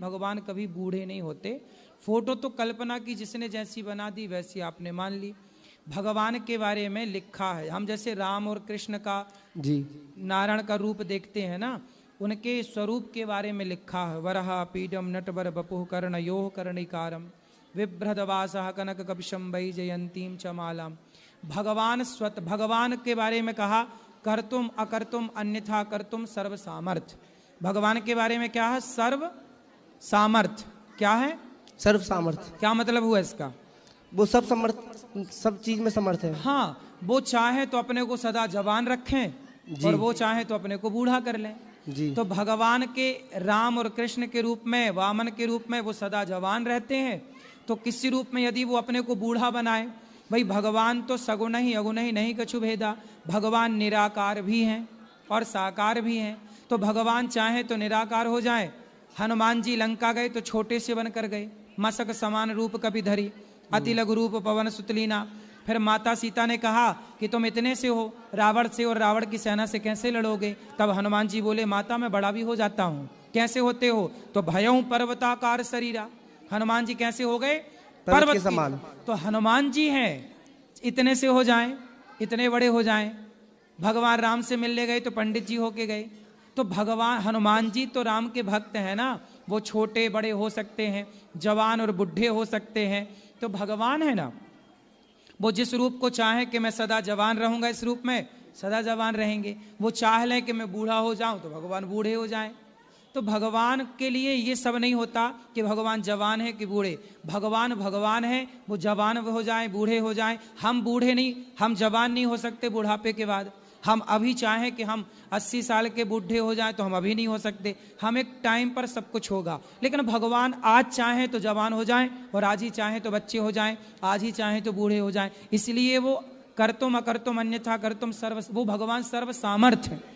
भगवान कभी बूढ़े नहीं होते। फोटो तो कल्पना की जिसने जैसी बना दी वैसी आपने मान ली। भगवान के बारे में लिखा है, हम जैसे राम और कृष्ण का जी नारायण का रूप देखते हैं ना, उनके स्वरूप के बारे में लिखा है। वरहा पीडम नटवर बपुः कर्णयोः कर्णिकारम विभ्रदवासः कनक कपिशं वै जयंतीम च मालाम। भगवान के बारे में कहा कर्तुम अकर्तुम अन्यथा कर्तुम सर्व सामर्थ्य। भगवान के बारे में क्या है? सर्व सामर्थ्य। क्या है? सर्व सामर्थ्य। क्या मतलब हुआ इसका? वो सब समर्थ, सब चीज में समर्थ है। हाँ, वो चाहे तो अपने को सदा जवान रखें और वो चाहे तो अपने को बूढ़ा कर लें जी। तो भगवान के राम और कृष्ण के रूप में, वामन के रूप में वो सदा जवान रहते हैं। तो किसी रूप में यदि वो अपने को बूढ़ा बनाए, भाई भगवान तो सगुण ही अगुण ही नहीं कछु भेदा। भगवान निराकार भी हैं और साकार भी हैं। तो भगवान चाहे तो निराकार हो जाए। हनुमान जी लंका गए तो छोटे से बनकर गए, मसक समान रूप कपि धरी अति लघु रूप पवन सुतलीना। फिर माता सीता ने कहा कि तुम इतने से हो, रावण से और रावण की सेना से कैसे लड़ोगे? तब हनुमान जी बोले माता मैं बड़ा भी हो जाता हूँ। कैसे होते हो? तो भयं पर्वताकार शरीरा। हनुमान जी कैसे हो गए? पर्वत के समान। तो हनुमान जी हैं, इतने से हो जाएं, इतने बड़े हो जाएं। भगवान राम से मिलने गए तो पंडित जी होके गए। तो भगवान हनुमान जी तो राम के भक्त हैं ना, वो छोटे बड़े हो सकते हैं, जवान और बुढ़े हो सकते हैं। तो भगवान है ना, वो जिस रूप को चाहे कि मैं सदा जवान रहूंगा, इस रूप में सदा जवान रहेंगे। वो चाह लें कि मैं बूढ़ा हो जाऊं तो भगवान बूढ़े हो जाएं। तो भगवान के लिए ये सब नहीं होता कि भगवान जवान है कि बूढ़े। भगवान भगवान है, वो जवान हो जाएं बूढ़े हो जाएं। हम बूढ़े नहीं, हम जवान नहीं हो सकते बुढ़ापे के बाद। हम अभी चाहें कि हम 80 साल के बूढ़े हो जाएं तो हम अभी नहीं हो सकते। हम एक टाइम पर सब कुछ होगा। लेकिन भगवान आज चाहें तो जवान हो जाएं और आज ही चाहें तो बच्चे हो जाएं, आज ही चाहें तो बूढ़े हो जाएं। इसलिए वो कर्तुम अकर्तुम अन्यथा कर्तुम सर्व, वो भगवान सर्व सामर्थ्य है।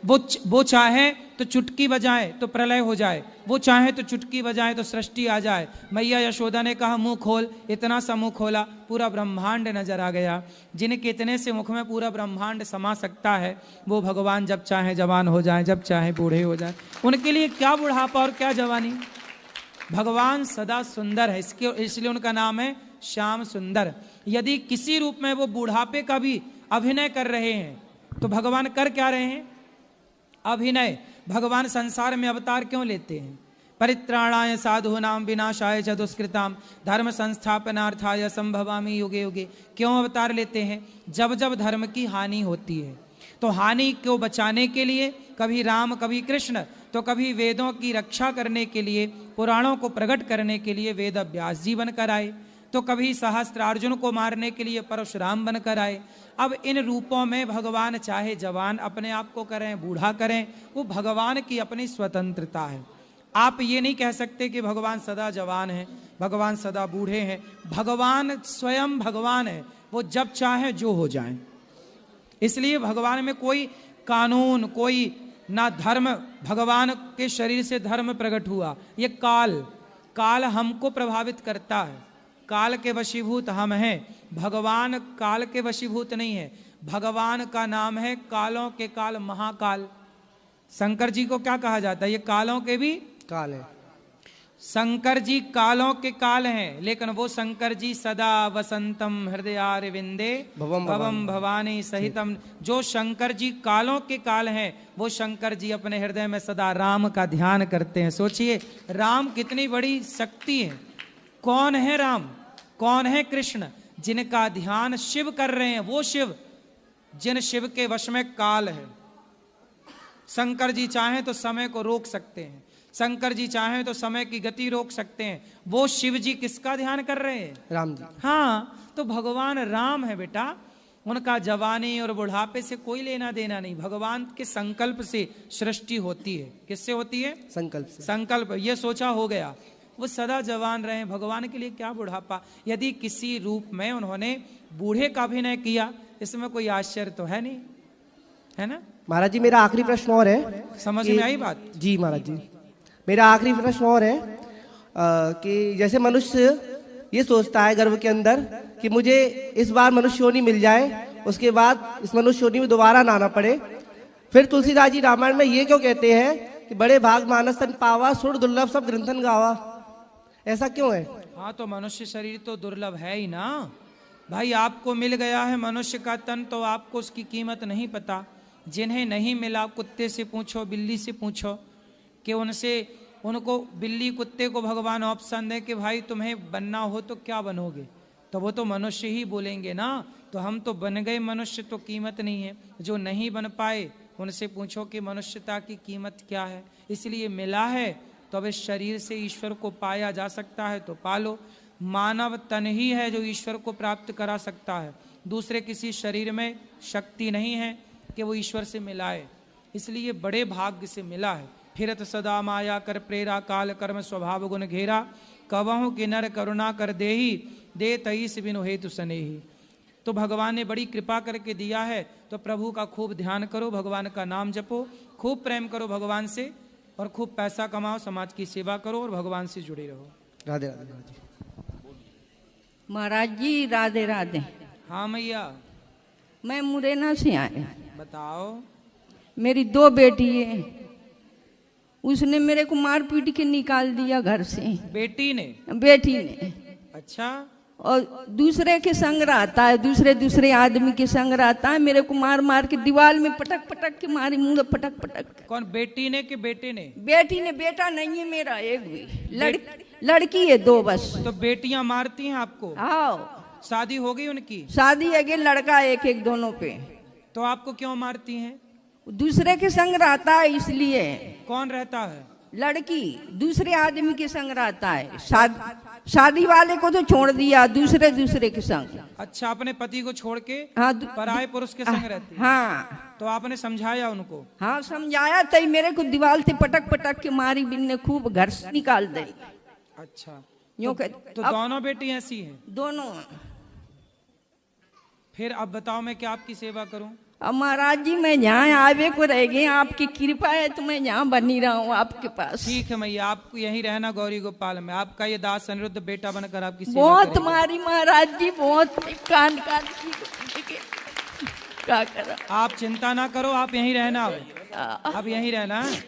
वो चाहे तो चुटकी बजाए तो प्रलय हो जाए, वो चाहे तो चुटकी बजाए तो सृष्टि आ जाए। मैया यशोदा ने कहा मुंह खोल, इतना सा मुंह खोला, पूरा ब्रह्मांड नजर आ गया। जिनके इतने से मुख में पूरा ब्रह्मांड समा सकता है, वो भगवान जब चाहे जवान हो जाए, जब चाहे बूढ़े हो जाए। उनके लिए क्या बुढ़ापा और क्या जवानी। भगवान सदा सुंदर है, इसलिए उनका नाम है श्याम सुंदर। यदि किसी रूप में वो बुढ़ापे का भी अभिनय कर रहे हैं तो भगवान कर क्या रहे हैं? अभिनय। भगवान संसार में अवतार क्यों लेते हैं? परित्राणाय साधूनां विनाशाय च दुष्कृतां धर्म संस्थापनार्थाय संभवामि युगे युगे। क्यों अवतार लेते हैं? जब जब धर्म की हानि होती है तो हानि को बचाने के लिए कभी राम कभी कृष्ण, तो कभी वेदों की रक्षा करने के लिए, पुराणों को प्रकट करने के लिए वेद व्यास जी बनकर आए, तो कभी सहस्त्रार्जुन को मारने के लिए परशुराम बनकर आए। अब इन रूपों में भगवान चाहे जवान अपने आप को करें, बूढ़ा करें, वो भगवान की अपनी स्वतंत्रता है। आप ये नहीं कह सकते कि भगवान सदा जवान है, भगवान सदा बूढ़े हैं। भगवान स्वयं भगवान है, वो जब चाहे जो हो जाए। इसलिए भगवान में कोई कानून, कोई ना धर्म, भगवान के शरीर से धर्म प्रकट हुआ। ये काल हमको प्रभावित करता है, काल के वशीभूत हम हैं। भगवान काल के वशीभूत नहीं है। भगवान का नाम है कालों के काल महाकाल। शंकर जी को क्या कहा जाता है? ये कालों के भी काल है। शंकर जी कालों के काल हैं, लेकिन वो शंकर जी सदा वसंतम हृदयारविंदे भवम भवानी सहितम। जो शंकर जी कालों के काल हैं, वो शंकर जी अपने हृदय में सदा राम का ध्यान करते हैं। सोचिए राम कितनी बड़ी शक्ति है। कौन है राम, कौन है कृष्ण? जिनका ध्यान शिव कर रहे हैं, वो शिव, जिन शिव के वश में काल है। शंकर जी चाहें तो समय को रोक सकते हैं, शंकर जी चाहें तो समय की गति रोक सकते हैं। वो शिव जी किसका ध्यान कर रहे हैं? राम जी। हाँ, तो भगवान राम है बेटा। उनका जवानी और बुढ़ापे से कोई लेना देना नहीं। भगवान के संकल्प से सृष्टि होती है। किससे होती है? संकल्प से। संकल्प, ये सोचा हो गया, वो सदा जवान रहे। भगवान के लिए क्या बुढ़ापा। यदि किसी रूप में उन्होंने बूढ़े का अभिनय किया, इसमें कोई आश्चर्य तो है नहीं, है ना? महाराज जी मेरा आखिरी प्रश्न और है, समझ में आई बात? जी महाराज जी, मेरा आखिरी प्रश्न और है कि जैसे मनुष्य ये सोचता है गर्भ के अंदर कि मुझे इस बार मनुष्य योनि मिल जाए, उसके बाद इस मनुष्य योनि में दोबारा ना आना पड़े। फिर तुलसीदास जी रामायण में ये क्यों कहते हैं कि बड़े भाग मानस तन पावा, सुर दुर्लभ सब ग्रंथन गावा। ऐसा क्यों है? हाँ, तो मनुष्य शरीर तो दुर्लभ है ही ना भाई। आपको मिल गया है मनुष्य का तन, तो आपको उसकी कीमत नहीं पता। जिन्हें नहीं मिला, कुत्ते से पूछो, बिल्ली से पूछो, कि उनको बिल्ली कुत्ते को भगवान ऑप्शन दे कि भाई तुम्हें बनना हो तो क्या बनोगे, तो वो तो मनुष्य ही बोलेंगे ना। तो हम तो बन गए मनुष्य, तो कीमत नहीं है। जो नहीं बन पाए उनसे पूछो कि मनुष्यता की कीमत क्या है। इसलिए मिला है तो अब इस शरीर से ईश्वर को पाया जा सकता है तो पालो। मानव तन ही है जो ईश्वर को प्राप्त करा सकता है। दूसरे किसी शरीर में शक्ति नहीं है कि वो ईश्वर से मिलाए। इसलिए बड़े भाग्य से मिला है। फिरत सदा माया कर प्रेरा, काल कर्म स्वभाव गुण घेरा, कवहु कि नर करुणा कर देही, दे तईस बिनु हेतु सनेही। तो भगवान ने बड़ी कृपा करके दिया है, तो प्रभु का खूब ध्यान करो, भगवान का नाम जपो, खूब प्रेम करो भगवान से, और खूब पैसा कमाओ, समाज की सेवा करो और भगवान से जुड़े रहो। राधे राधे जी। महाराज जी राधे राधे। हाँ मैया, मैं मुरैना से आया। बताओ। मेरी 2 बेटी है, उसने मेरे को मार पीट के निकाल दिया घर से। बेटी ने? बेटी ने। अच्छा। और दूसरे के संग रहता है, दूसरे आदमी के संग रहता है। मेरे को मार मार के दीवार में पटक पटक के मारी, मुंह पटक पटक। कौन, बेटी ने कि बेटे ने? बेटी ने। बेटा नहीं है मेरा एक भी, लड़की है 2 बस। तो बेटियां मारती हैं आपको? आओ। शादी हो गई उनकी? शादी है, लड़का एक दोनों पे। तो आपको क्यों मारती हैं? दूसरे के संग रहता है इसलिए। कौन रहता है? लड़की दूसरे आदमी के संग रहता है। शादी वाले को तो छोड़ दिया, दूसरे के संग। अच्छा, अपने पति को छोड़ के हाँ, पराये पुरुष के संग रहती है? हाँ। तो आपने समझाया उनको? हाँ समझाया, तई मेरे को दीवार से पटक पटक के मारी, बिन ने खूब घर से निकाल दी। अच्छा, यूं तो दोनों बेटी ऐसी हैं? दोनों। फिर अब बताओ मैं क्या आपकी सेवा करूं? अब महाराज जी मैं यहाँ आवे को रह गए, आपकी कृपा है तो मैं यहाँ बनी रहा हूँ आपके पास। ठीक है मैया, आपको यहीं रहना गौरी गोपाल में। आपका ये दास अनिरुद्ध बेटा बनकर आपकी सेवा बहुत करेगा। तुम्हारी महाराज जी, बहुत कान क्या करा। आप चिंता ना करो, आप यहीं रहना। अब यहीं रहना है।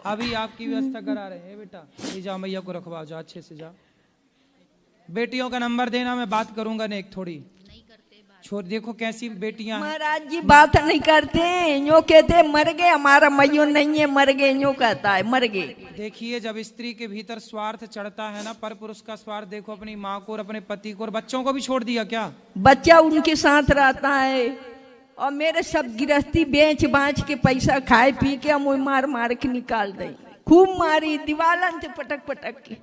अभी आपकी व्यवस्था करा रहे हैं बेटा। ले जाओ, मैया को रखवाओ, जाओ अच्छे से जाओ। बेटियों का नंबर देना, मैं बात करूंगा ना एक थोड़ी। छोड़, देखो कैसी बेटियां हैं। महाराज जी बात नहीं करते, यूं कहते मर गए, हमारा मैयो नहीं है, मर गए, यूं कहता है मर गए। देखिए, जब स्त्री के भीतर स्वार्थ चढ़ता है ना, पर पुरुष का स्वार्थ देखो, अपनी माँ को और अपने पति को और बच्चों को भी छोड़ दिया क्या? बच्चा उनके साथ रहता है, और मेरे सब गिरस्ती बेच बाँच के पैसा खाए पी के हम मार मार के निकाल दे। खूब मारी, दीवालन से पटक पटक के।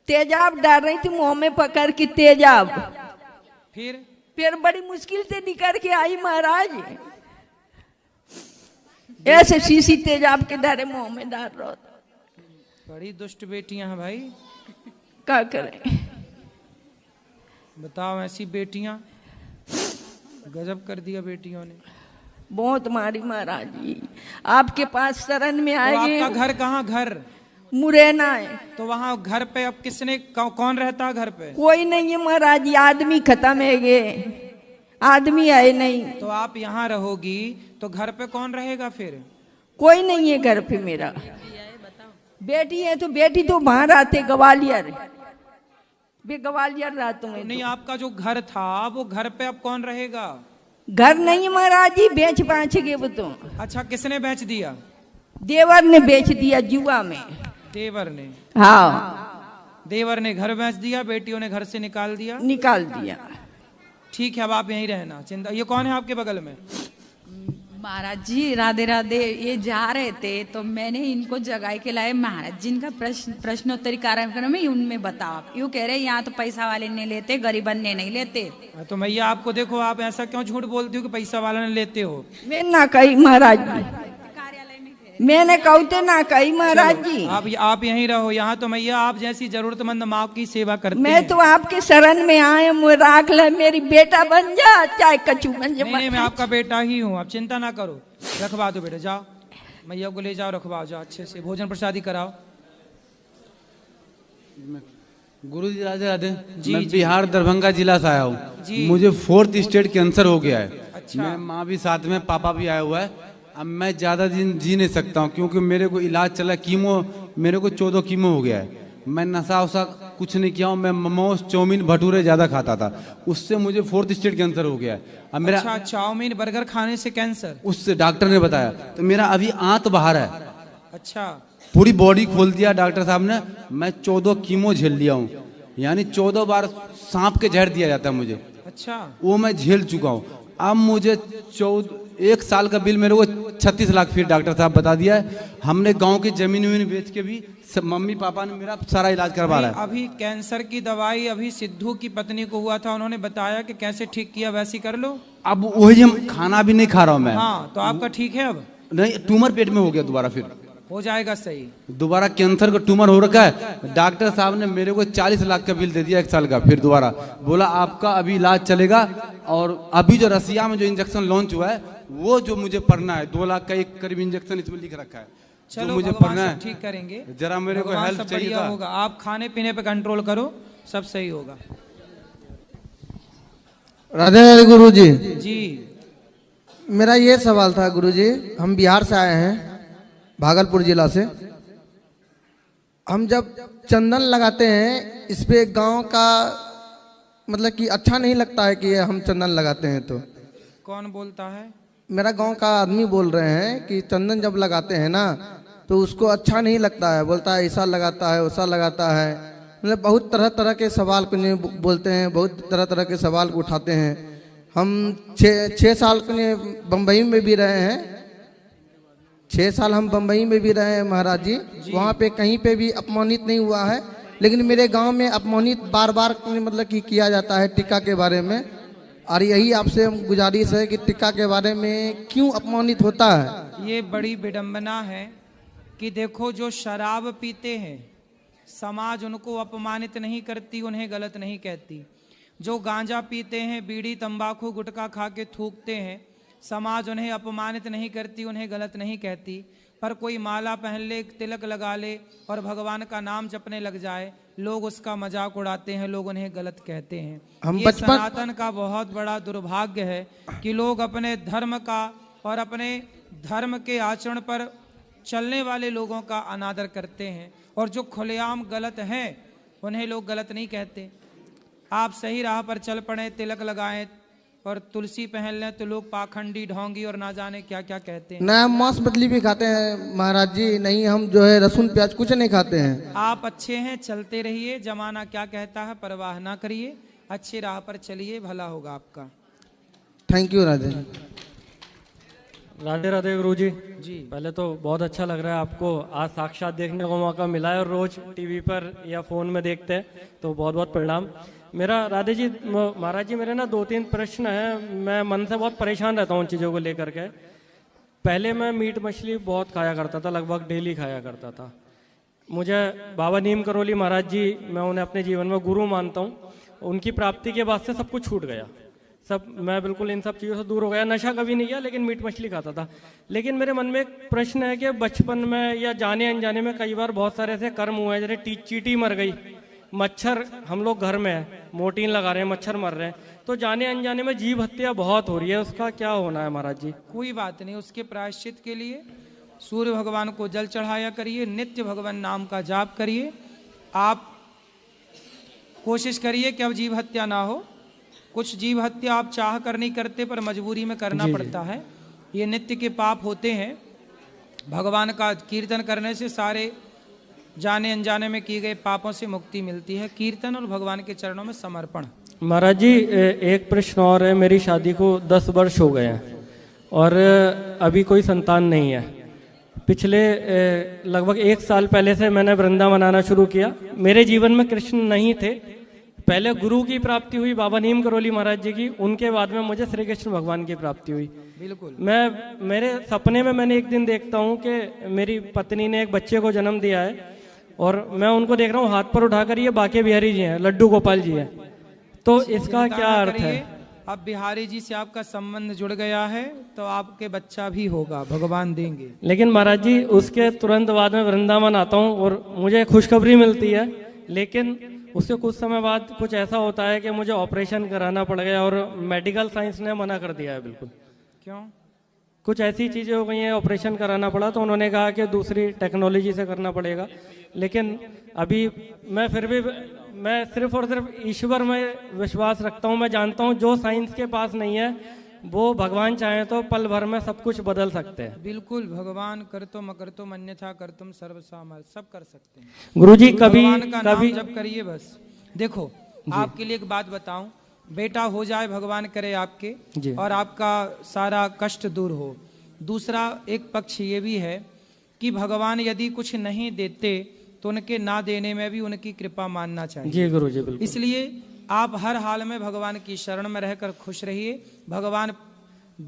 तेजाब डाल रही थी मुंह में पकड़ के, तेजाब। फिर बड़ी मुश्किल से निकल के आई महाराज, ऐसे शीशी तेजाब के डारे मुंह में डाल रहा था। बड़ी दुष्ट बेटियां हैं भाई, क्या करें बताओ। ऐसी बेटियां, गजब कर दिया बेटियों ने। बहुत मारी महाराज जी, आपके पास शरण में आए। तो आपका घर कहाँ? घर मुरैना है। तो वहाँ घर पे अब किसने, कौन रहता है घर पे? कोई नहीं है महाराज जी, आदमी खत्म है गए, आदमी आए नहीं। तो आप यहाँ रहोगी तो घर पे कौन रहेगा फिर? कोई नहीं है घर पे मेरा। बेटी है तो बेटी तो बाहर आते, ग्वालियर। वे ग्वालियर रहते हैं। नहीं, आपका जो घर था वो घर पे अब कौन रहेगा? घर नहीं महाराज जी, बेच बाँच गए वो तो। अच्छा, किसने बेच दिया? देवर ने बेच दिया जुआ में। देवर ने? हाँ, देवर ने घर बेच दिया, बेटियों ने घर से निकाल दिया। ठीक है, अब आप यहीं रहना, चिंता। ये कौन है आपके बगल में? महाराज जी राधे राधे। ये जा रहे थे तो मैंने इनको जगाए के लाए। महाराज जी इनका प्रश्नोत्तरी कार्यक्रम में उनमें बताओ। आप यूँ कह रहे यहाँ तो पैसा वाले नहीं लेते, गरीबन ने नहीं लेते। तो मैया आपको देखो, आप ऐसा क्यों झूठ बोलती हो कि पैसा वाला ने लेते हो? मैं ना कही महाराज जी, मैंने कहते ना कही महाराज जी। आप यहीं रहो। यहाँ तो मैया आप जैसी जरूरतमंद माँ की सेवा करते मैं तो आपके शरण में आए, मुझे राख ले, मेरी बेटा बन जा, चाहे कचू बन जा। नहीं, मैं आपका बेटा ही हूँ, आप चिंता ना करो। रखवा दो बेटा, जाओ मैया को ले जाओ, रखवाओ, जाओ अच्छे से भोजन प्रसादी कराओ। गुरु जी राधे राधे। मैं बिहार दरभंगा जिला से आया हूँ। मुझे 4th स्टेट कैंसर हो गया है। अच्छा। मैं माँ भी साथ में, पापा भी आया हुआ है। अब मैं ज़्यादा दिन जी नहीं सकता हूँ, क्योंकि मेरे को इलाज चला, कीमो मेरे को 14 कीमो हो गया है। मैं नशा वशा कुछ नहीं किया हूँ, मैं मोमोज चाउमीन भटूरे ज़्यादा खाता था, उससे मुझे 4th स्टेज कैंसर हो गया है। अब मेरा अच्छा, चाउमीन बर्गर खाने से कैंसर? उससे डॉक्टर ने बताया, तो मेरा अभी आंत बाहर है। अच्छा, पूरी बॉडी खोल दिया डॉक्टर साहब ने। मैं 14 कीमो झेल लिया हूँ, यानी 14 बार सांप के जहर दिया जाता है मुझे। अच्छा, वो मैं झेल चुका हूँ। अब मुझे 1 साल का बिल मेरे को 36 लाख फिर डॉक्टर साहब बता दिया है। हमने गांव की जमीन वमीन बेच के भी मम्मी पापा ने मेरा सारा इलाज करवा रहा है। अभी कैंसर की दवाई अभी सिद्धू की पत्नी को हुआ था, उन्होंने बताया कि कैसे ठीक किया वैसी कर लो। अब वही हम खाना भी नहीं खा रहा हूँ मैं। हाँ, तो आपका ठीक है? अब नहीं, ट्यूमर पेट में हो गया दोबारा, फिर हो जाएगा सही। दोबारा कैंसर का ट्यूमर हो रखा है। डॉक्टर साहब ने मेरे को 40 लाख का बिल दे दिया 1 साल का। फिर दोबारा बोला आपका अभी इलाज चलेगा, और अभी जो रसिया में जो इंजेक्शन लॉन्च हुआ है वो जो मुझे पढ़ना है, 2 लाख का एक करीब इंजेक्शन इसमें लिख रखा है, चलो मुझे भगवान पढ़ना सब है। ठीक करेंगे, जरा मेरे को भगवान हेल्प सब चाहिए बढ़िया था। होगा। आप खाने पीने पे कंट्रोल करो, सब सही होगा। राधे राधे गुरु जी। जी, मेरा ये सवाल था गुरु जी, हम बिहार से आए हैं, भागलपुर जिला से। हम जब चंदन लगाते हैं इस पे गांव का मतलब कि अच्छा नहीं लगता है कि हम चंदन लगाते हैं तो। कौन बोलता है? मेरा गांव का आदमी बोल रहे हैं कि चंदन जब लगाते हैं ना तो उसको अच्छा नहीं लगता है, बोलता है ऐसा लगाता है वैसा लगाता है। मतलब बहुत तरह तरह के सवाल को बोलते हैं, बहुत तरह तरह के सवाल को उठाते हैं। हम 6 साल बम्बई में भी रहे हैं, 6 साल हम बम्बई में भी रहे हैं महाराज जी। वहाँ पे कहीं पे भी अपमानित नहीं हुआ है, लेकिन मेरे गांव में अपमानित बार बार मतलब कि किया जाता है टीका के बारे में। और यही आपसे गुजारिश है कि टीका के बारे में क्यों अपमानित होता है? ये बड़ी विडंबना है कि देखो, जो शराब पीते हैं समाज उनको अपमानित नहीं करती, उन्हें गलत नहीं कहती। जो गांजा पीते हैं, बीड़ी तंबाकू गुटखा खा के थूकते हैं, समाज उन्हें अपमानित नहीं करती, उन्हें गलत नहीं कहती। पर कोई माला पहन ले, तिलक लगा ले और भगवान का नाम जपने लग जाए, लोग उसका मजाक उड़ाते हैं, लोग उन्हें गलत कहते हैं। हम ये सनातन का बहुत बड़ा दुर्भाग्य है कि लोग अपने धर्म का और अपने धर्म के आचरण पर चलने वाले लोगों का अनादर करते हैं, और जो खुलेआम गलत हैं उन्हें लोग गलत नहीं कहते। आप सही राह पर चल पड़े, तिलक लगाएं और तुलसी पहन लें तो लोग पाखंडी, ढोंगी और ना जाने क्या क्या कहते हैं। ना हम मांस मछली भी खाते हैं महाराज जी, नहीं हम जो है लहसुन प्याज कुछ नहीं खाते हैं। आप अच्छे हैं, चलते रहिए, जमाना क्या कहता है परवाह ना करिए, अच्छी राह पर चलिए, भला होगा आपका। Thank you Radhe. राधे राधे गुरु जी। जी, पहले तो बहुत अच्छा लग रहा है आपको आज साक्षात देखने को मौका मिला है, और रोज टीवी पर या फोन में देखते हैं, तो बहुत बहुत प्रणाम। मेरा राधे जी महाराज जी, मेरे ना 2-3 प्रश्न हैं। मैं मन से बहुत परेशान रहता हूँ उन चीज़ों को लेकर के। पहले मैं मीट मछली बहुत खाया करता था, लगभग डेली खाया करता था। मुझे बाबा नीम करोली महाराज जी, मैं उन्हें अपने जीवन में गुरु मानता हूँ। उनकी प्राप्ति के बाद से सब कुछ छूट गया, सब मैं बिल्कुल इन सब चीज़ों से दूर हो गया। नशा कभी नहीं किया, लेकिन मीट मछली खाता था। लेकिन मेरे मन में एक प्रश्न है कि बचपन में या जाने अनजाने में कई बार बहुत सारे ऐसे कर्म हुए हैं, जैसे चींटी मर गई, मच्छर, हम लोग घर में है, मोर्टीन लगा रहे हैं, मच्छर मर रहे हैं, तो जाने अनजाने में जीव हत्या बहुत हो रही है, उसका क्या होना है महाराज जी? कोई बात नहीं, उसके प्रायश्चित के लिए सूर्य भगवान को जल चढ़ाया करिए, नित्य भगवान नाम का जाप करिए। आप कोशिश करिए कि अब जीव हत्या ना हो। कुछ जीव हत्या आप चाह कर नहीं करते, पर मजबूरी में करना पड़ता है। ये नित्य के पाप होते हैं। भगवान का कीर्तन करने से सारे जाने अनजाने में किए गए पापों से मुक्ति मिलती है। कीर्तन और भगवान के चरणों में समर्पण। महाराज जी एक प्रश्न और है। मेरी शादी को 10 वर्ष हो गए हैं और अभी कोई संतान नहीं है। पिछले लगभग 1 साल पहले से मैंने वृंदावन आना शुरू किया। मेरे जीवन में कृष्ण नहीं थे। पहले गुरु की प्राप्ति हुई बाबा नीम करोली महाराज जी की, उनके बाद में मुझे श्री कृष्ण भगवान की प्राप्ति हुई। बिल्कुल। मेरे सपने में मैंने एक दिन देखता हूँ कि मेरी पत्नी ने एक बच्चे को जन्म दिया है और मैं उनको देख रहा हूँ हाथ पर उठाकर, ये बाके बिहारी जी हैं, लड्डू गोपाल जी हैं। तो इसका क्या अर्थ है? अब बिहारी जी से आपका संबंध जुड़ गया है तो आपके बच्चा भी होगा, भगवान देंगे। लेकिन महाराज जी उसके तुरंत बाद में वृंदावन आता हूँ और मुझे खुशखबरी मिलती है, लेकिन उसके कुछ समय बाद कुछ ऐसा होता है कि मुझे ऑपरेशन कराना पड़ गया और मेडिकल साइंस ने मना कर दिया है बिल्कुल। क्यों? कुछ ऐसी चीज़ें हो गई हैं, ऑपरेशन कराना पड़ा तो उन्होंने कहा कि दूसरी टेक्नोलॉजी से करना पड़ेगा। लेकिन अभी मैं फिर भी मैं सिर्फ और सिर्फ ईश्वर में विश्वास रखता हूँ। मैं जानता हूँ जो साइंस के पास नहीं है वो भगवान चाहे तो पल भर में सब कुछ बदल सकते हैं। बिल्कुल, भगवान करतुम अकर्तुम अन्यथा करतुम सर्व सामर्थ, सब कर सकते हैं। गुरुजी कभी भगवान का कभी नाम जप करिए बस। देखो आपके लिए एक बात बताऊं, बेटा हो जाए भगवान करे आपके, जी। और आपका सारा कष्ट दूर हो। दूसरा एक पक्ष ये भी है कि भगवान यदि कुछ नहीं देते तो उनके ना देने में भी उनकी कृपा मानना चाहिए। जी गुरुजी बिल्कुल। इसलिए आप हर हाल में भगवान की शरण में रहकर खुश रहिए। भगवान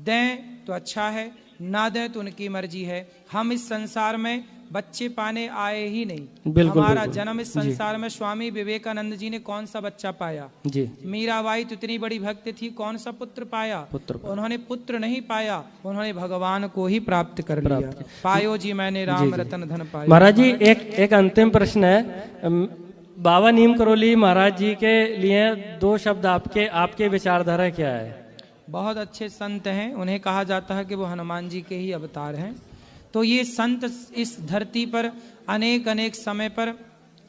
दें तो अच्छा है, ना दें तो उनकी मर्जी है। हम इस संसार में बच्चे पाने आए ही नहीं। बिल्कुल, हमारा बिल्कुल। जन्म इस संसार में स्वामी विवेकानंद जी ने कौन सा बच्चा पाया? जी मीराबाई तो इतनी बड़ी भक्त थी, कौन सा पुत्र पाया? पुत्र। उन्होंने पुत्र नहीं पाया, उन्होंने भगवान को ही प्राप्त कर लिया। पायो जी मैंने राम रतन धन पाया। महाराज जी एक अंतिम प्रश्न है। बाबा नीम करोली महाराज जी के लिए 2 शब्द आपके विचारधारा क्या है? बहुत अच्छे संत हैं, उन्हें कहा जाता है कि वो हनुमान जी के ही अवतार हैं। तो ये संत इस धरती पर अनेक अनेक समय पर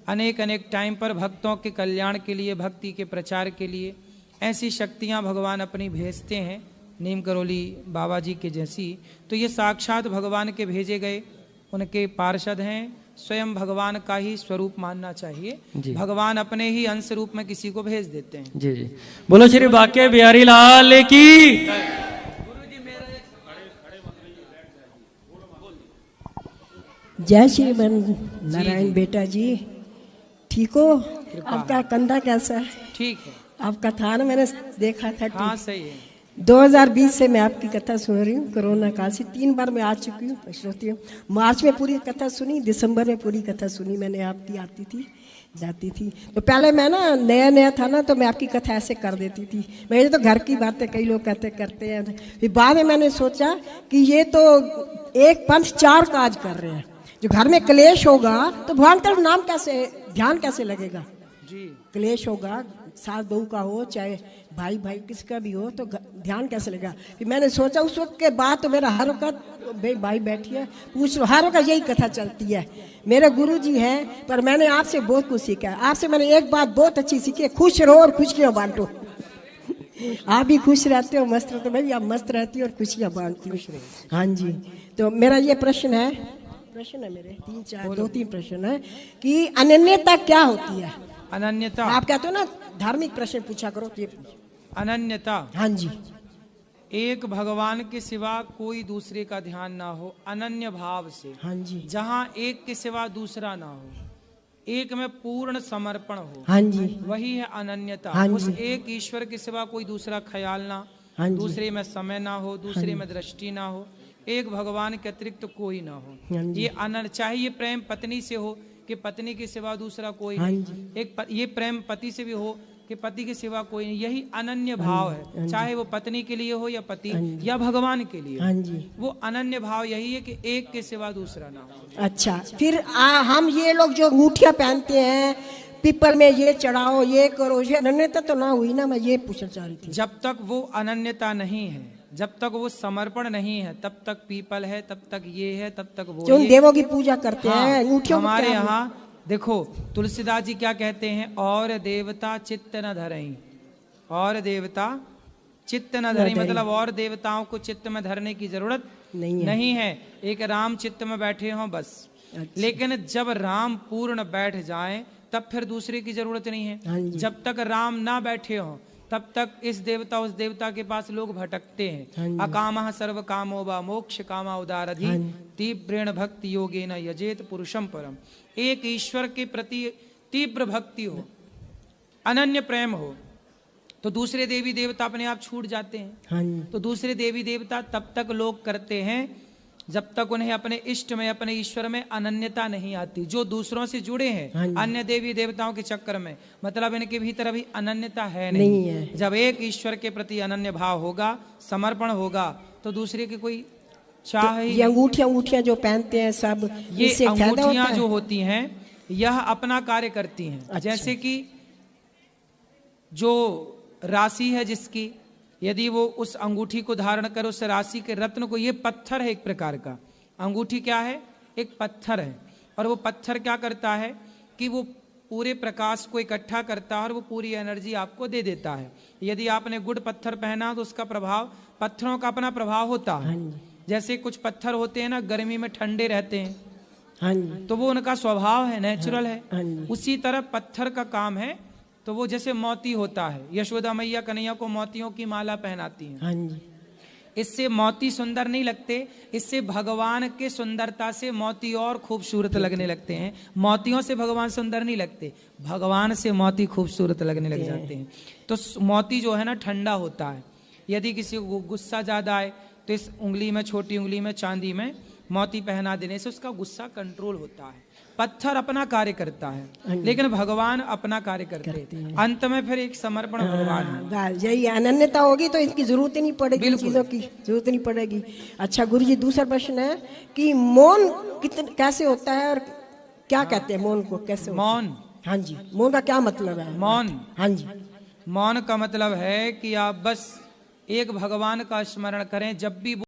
अनेक अनेक टाइम पर भक्तों के कल्याण के लिए, भक्ति के प्रचार के लिए ऐसी शक्तियां भगवान अपनी भेजते हैं, नीम करोली बाबा जी के जैसी। तो ये साक्षात भगवान के भेजे गए उनके पार्षद हैं। स्वयं भगवान का ही स्वरूप मानना चाहिए। भगवान अपने ही अंश रूप में किसी को भेज देते हैं। जी जी, बोलो श्री बाके बिहारी लाल की। जय श्री नारायण। बेटा जी ठीक हो? आपका कंधा कैसा है? ठीक है। आपका था ना, मैंने देखा था। हाँ सही है। 2020 से मैं आपकी कथा सुन रही हूँ। कोरोना काल से 3 बार मैं आ चुकी हूँ, श्रोती हूँ। मार्च में पूरी कथा सुनी, दिसंबर में पूरी कथा सुनी मैंने आपकी। आती थी जाती थी। तो पहले मैं ना नया था ना, तो मैं आपकी कथा ऐसे कर देती थी। मेरे तो घर की बातें कई लोग करते हैं। फिर बाद में मैंने सोचा कि ये तो एक पंथ 4 काज कर रहे हैं। जो घर में क्लेश होगा तो भगवान का नाम कैसे, ध्यान कैसे लगेगा जी? क्लेश होगा, सास बहू का हो चाहे भाई किसका भी हो, तो ध्यान कैसे लगेगा? फिर मैंने सोचा उस वक्त के बाद तो मेरा हर वक्त भाई बैठी है पूछ लो, हर वक्त यही कथा चलती है। मेरे गुरु जी हैं, पर मैंने आपसे बहुत कुछ सीखा है। आपसे मैंने एक बात बहुत अच्छी सीखी है, खुश रहो और खुशियाँ बांटो। आप भी खुश रहते हो, मस्त रहते हो, मैं भी आप मस्त रहती हूँ और खुशियाँ बांटती हूँ। हाँ जी, तो मेरा ये प्रश्न है मेरे 2-3 प्रश्न है कि अनन्यता क्या होती है? अनन्यता, आप कहते हो ना धार्मिक प्रश्न पूछा करो, तो ये अनन्यता। हाँ जी। एक भगवान के सिवा कोई दूसरे का ध्यान ना हो, अनन्य भाव से। हाँ जी। जहाँ एक के सिवा दूसरा ना हो, एक में पूर्ण समर्पण हो, हाँ जी, वही है अनन्यता। हाँ उस जी। एक ईश्वर के सिवा कोई दूसरा ख्याल ना, हाँ जी। दूसरे में समय ना हो, दूसरे में दृष्टि ना हो, एक भगवान के अतिरिक्त तो कोई ना हो। हाँ जी। ये अनन्य, चाहे ये प्रेम पत्नी से हो कि पत्नी के सिवा दूसरा कोई हाँ नहीं, जी। ये प्रेम पति से भी हो कि पति के सिवा कोई नहीं, यही अनन्य भाव है। चाहे वो पत्नी के लिए हो या पति या भगवान के लिए, हाँ जी, वो अनन्य भाव यही है कि एक के सिवा दूसरा ना हो। अच्छा, फिर हम ये लोग जो अंगूठियां पहनते हैं, पीपल में ये चढ़ाओ, ये करो, ये अनन्यता तो ना हुई ना? मैं ये पूछना चाह रही थी। जब तक वो अनन्यता नहीं है, जब तक वो समर्पण नहीं है, तब तक पीपल है, तब तक ये है, तब तक वो। जो देवों की पूजा करते हैं अंगूठियों, हमारे यहाँ देखो तुलसीदास जी क्या कहते हैं, और देवता चित्त न धरई, और देवता चित्त न धरई, मतलब और देवताओं को चित्त में धरने की जरूरत नहीं है। एक राम चित्त में बैठे हों बस। अच्छा। लेकिन जब राम पूर्ण बैठ जाएं तब फिर दूसरे की जरूरत नहीं है। जब तक राम ना बैठे हों तब तक इस देवता उस देवता के पास लोग भटकते हैं। अकामः सर्व कामो वा मोक्ष कामा उदारधि तीव्रेण भक्ति योगेन यजेत पुरुषम परम। एक ईश्वर के प्रति तीव्र भक्ति हो, अनन्य प्रेम हो, तो दूसरे देवी देवता अपने आप छूट जाते हैं। तो दूसरे देवी देवता तब तक लोग करते हैं जब तक उन्हें अपने इष्ट में, अपने ईश्वर में अनन्यता नहीं आती। जो दूसरों से जुड़े हैं अन्य देवी देवताओं के चक्कर में, मतलब इनके भीतर अभी अनन्यता है नहीं है। जब एक ईश्वर के प्रति अनन्य भाव होगा, समर्पण होगा, तो दूसरे के कोई चाह ही। ये अंगूठियां जो पहनते हैं सब, ये अंगूठियां जो होती हैं यह अपना कार्य करती हैं। अच्छा। जैसे कि जो राशि है जिसकी, यदि वो उस अंगूठी को धारण करे, उस राशि के रत्न को, ये पत्थर है एक प्रकार का। अंगूठी क्या है? एक पत्थर है। और वो पत्थर क्या करता है कि वो पूरे प्रकाश को इकट्ठा करता है और वो पूरी एनर्जी आपको दे देता है। यदि आपने गुड पत्थर पहना तो उसका प्रभाव, पत्थरों का अपना प्रभाव होता है। जैसे कुछ पत्थर होते हैं ना, गर्मी में ठंडे रहते हैं, हाँ जी, तो वो उनका स्वभाव है, नेचुरल है। हाँ जी। उसी तरह पत्थर का काम है। तो वो जैसे मोती होता है, यशोदा मैया कन्हैया को मोतियों की माला पहनाती हैं। हाँ जी, इससे मोती सुंदर नहीं लगते, इससे भगवान के सुंदरता से मोती और खूबसूरत लगने लगते हैं। मोतियों से भगवान सुंदर नहीं लगते, भगवान से मोती खूबसूरत लगने लग जाते हैं। तो मोती जो है ना ठंडा होता है। यदि किसी को गुस्सा ज्यादा आए तो इस उंगली में, छोटी उंगली में, चांदी में मोती पहना देने से उसका गुस्सा कंट्रोल होता है। पत्थर अपना कार्य करता है, लेकिन भगवान अपना कार्य करते हैं। अंत में फिर एक समर्पण भगवान है। यही अनन्यता होगी तो इनकी जरूरत ही नहीं पड़ेगी, इन चीजों की जरूरत नहीं पड़ेगी। अच्छा गुरु जी, दूसरा प्रश्न है कि मौन कैसे होता है और क्या कहते हैं मौन को, कैसे होता है? मौन, हाँ जी, मौन का क्या मतलब है? मौन, हाँ जी, मौन का मतलब है कि आप बस एक भगवान का स्मरण करें। जब भी